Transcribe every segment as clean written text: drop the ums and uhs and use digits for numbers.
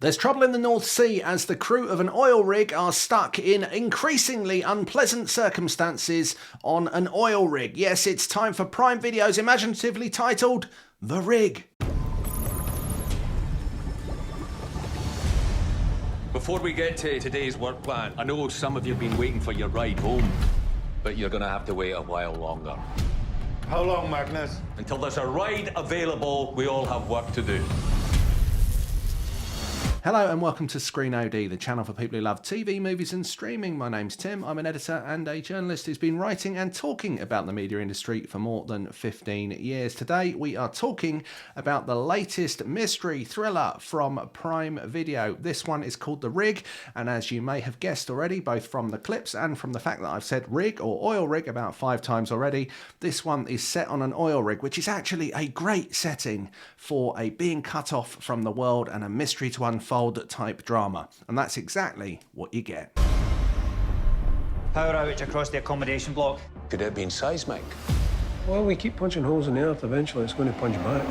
There's trouble in the North Sea as the crew of an oil rig are stuck in increasingly unpleasant circumstances on an oil rig. Yes, it's time for Prime Video's imaginatively titled The Rig. Before we get to today's work plan, I know some of you have been waiting for your ride home, but you're going to have to wait a while longer. How long, Magnus? Until there's a ride available, we all have work to do. Hello and welcome to Screen OD, the channel for people who love TV, movies and streaming. My name's Tim, I'm an editor and a journalist who's been writing and talking about the media industry for more than 15 years. Today we are talking about the latest mystery thriller from Prime Video. This one is called The Rig, and as you may have guessed already, both from the clips and from the fact that I've said rig or oil rig about 5 times already, this one is set on an oil rig, which is actually a great setting for a being cut off from the world and a mystery to unfold type drama, and that's exactly what you get. Power outage across the accommodation block. Could it have been seismic? Well, we keep punching holes in the earth. Eventually, it's going to punch back.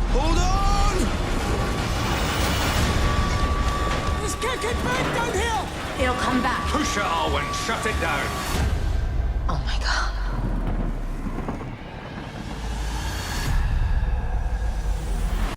Hold on! Let's kick it back down here! It'll come back. Push it, Alwyn. Shut it down. Oh my god.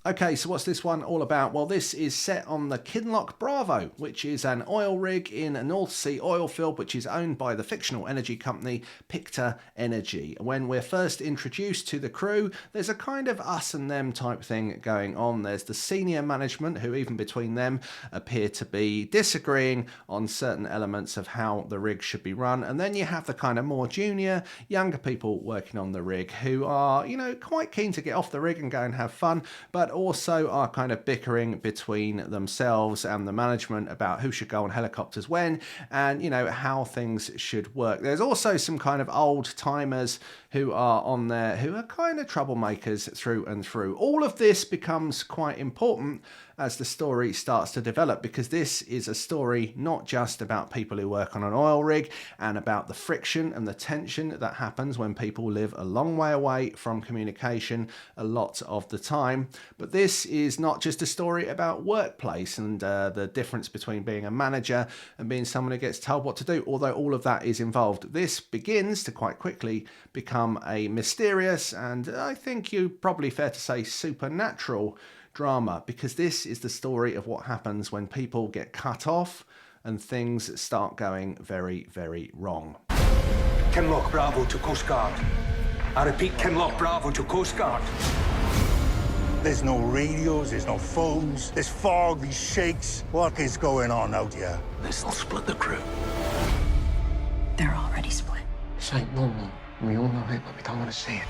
Okay, so what's this one all about? Well, this is set on the Kinloch Bravo, which is an oil rig in a North Sea oil field, which is owned by the fictional energy company Picta Energy. When we're first introduced to the crew, there's a kind of us and them type thing going on. There's the senior management, who even between them appear to be disagreeing on certain elements of how the rig should be run. And then you have the kind of more junior, younger people working on the rig who are, you know, quite keen to get off the rig and go and have fun, but also are kind of bickering between themselves and the management about who should go on helicopters when, and you know, how things should work. There's also some kind of old timers who are on there who are kind of troublemakers through and through. All of this becomes quite important as the story starts to develop, because this is a story not just about people who work on an oil rig and about the friction and the tension that happens when people live a long way away from communication a lot of the time, but this is not just a story about workplace and the difference between being a manager and being someone who gets told what to do, although all of that is involved. This begins to quite quickly become a mysterious, and I think you probably fair to say supernatural drama, because this is the story of what happens when people get cut off and things start going very, very wrong. Kinloch Bravo to Coast Guard. I repeat, Kinloch Bravo to Coast Guard. There's no radios, there's no phones, there's fog, these shakes. What is going on out here? This'll split the crew. They're already split. This ain't normal. We all know it, but we don't want to see it.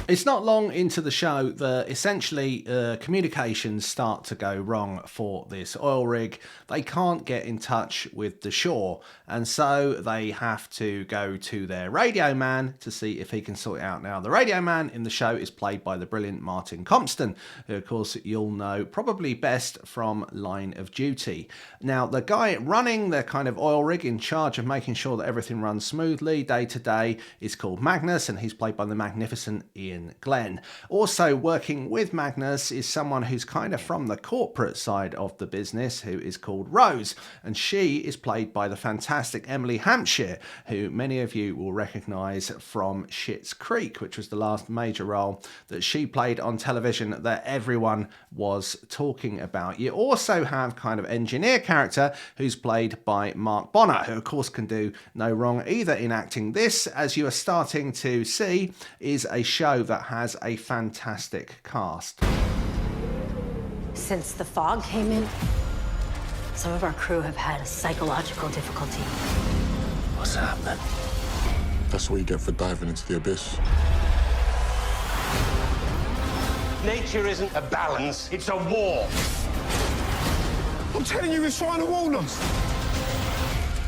It's not long into the show that essentially communications start to go wrong for this oil rig. They can't get in touch with the shore, and so they have to go to their radio man to see if he can sort it out. Now, the radio man in the show is played by the brilliant Martin Compston, who of course you'll know probably best from Line of Duty. Now, the guy running the kind of oil rig, in charge of making sure that everything runs smoothly day to day, is called Magnus, and he's played by the magnificent Ian Glenn. Also working with Magnus is someone who's kind of from the corporate side of the business, who is called Rose, and she is played by the fantastic Emily Hampshire, who many of you will recognise from Schitt's Creek, which was the last major role that she played on television that everyone was talking about. You also have kind of engineer character who's played by Mark Bonner, who of course can do no wrong either in acting. This, as you are starting to see, is a show that has a fantastic cast. Since the fog came in, some of our crew have had a psychological difficulty. What's happening? That's what you get for diving into the abyss. Nature isn't a balance, it's a war. I'm telling you, he's trying to warn us.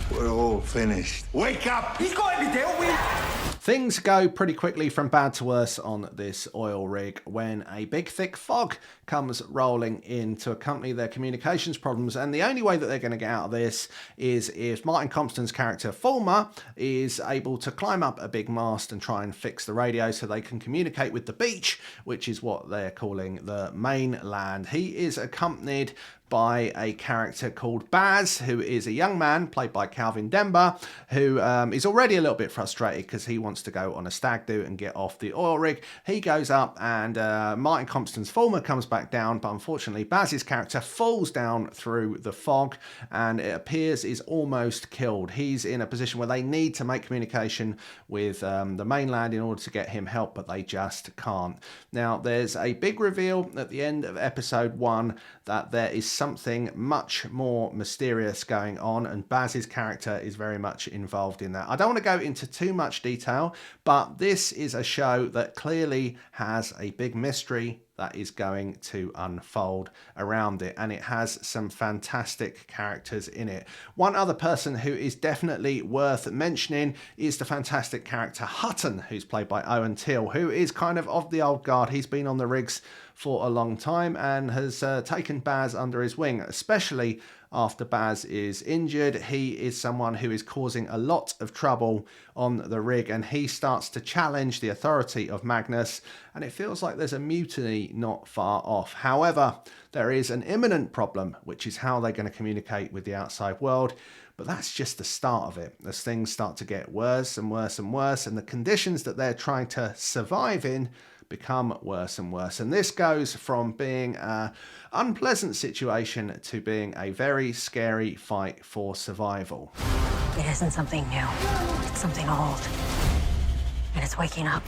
We're all finished. Wake up! He's got to be dealt with! Things go pretty quickly from bad to worse on this oil rig when a big thick fog comes rolling in to accompany their communications problems, and the only way that they're going to get out of this is if Martin Compston's character Fulmer is able to climb up a big mast and try and fix the radio so they can communicate with the beach, which is what they're calling the mainland. He is accompanied by a character called Baz, who is a young man played by Calvin Demba, who is already a little bit frustrated because he wants to go on a stag do and get off the oil rig. He goes up and Martin Compston's Fulmer comes back down, but unfortunately Baz's character falls down through the fog and it appears is almost killed. He's in a position where they need to make communication with the mainland in order to get him help, but they just can't. Now there's a big reveal at the end of episode 1 that there is something much more mysterious going on, and Baz's character is very much involved in that. I don't want to go into too much detail, but this is a show that clearly has a big mystery that is going to unfold around it, and it has some fantastic characters in it. One other person who is definitely worth mentioning is the fantastic character Hutton, who's played by Owen Teale, who is kind of the old guard. He's been on the rigs for a long time and has taken Baz under his wing, especially after Baz is injured. He is someone who is causing a lot of trouble on the rig, and he starts to challenge the authority of Magnus, and it feels like there's a mutiny not far off. However, there is an imminent problem, which is how they're going to communicate with the outside world. But that's just the start of it. As things start to get worse and worse and worse, and the conditions that they're trying to survive in become worse and worse. And this goes from being an unpleasant situation to being a very scary fight for survival. It isn't something new. It's something old. And it's waking up.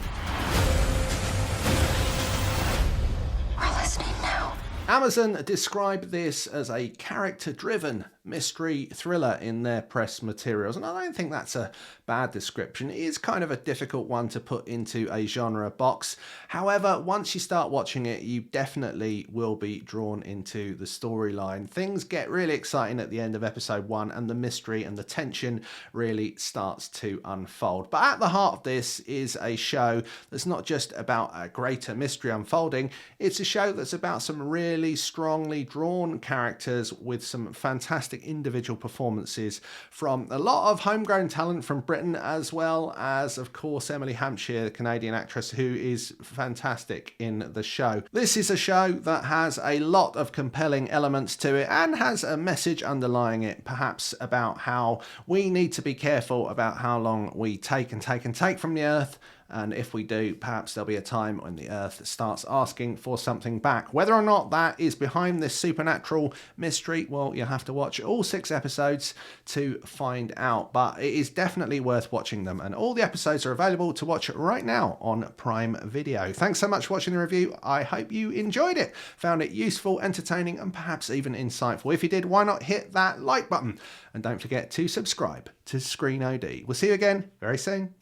We're listening now. Amazon described this as a character-driven mystery thriller in their press materials, and I don't think that's a bad description. It is kind of a difficult one to put into a genre box. However, once you start watching it, you definitely will be drawn into the storyline. Things get really exciting at the end of episode 1, and the mystery and the tension really starts to unfold. But at the heart of this is a show that's not just about a greater mystery unfolding, it's a show that's about some really strongly drawn characters with some fantastic individual performances from a lot of homegrown talent from Britain, as well as, of course, Emily Hampshire, the Canadian actress, who is fantastic in the show. This is a show that has a lot of compelling elements to it and has a message underlying it, perhaps about how we need to be careful about how long we take from the earth. And if we do, perhaps there'll be a time when the Earth starts asking for something back. Whether or not that is behind this supernatural mystery, well, you'll have to watch all 6 episodes to find out. But it is definitely worth watching them. And all the episodes are available to watch right now on Prime Video. Thanks so much for watching the review. I hope you enjoyed it, found it useful, entertaining, and perhaps even insightful. If you did, why not hit that like button? And don't forget to subscribe to Screen OD. We'll see you again very soon.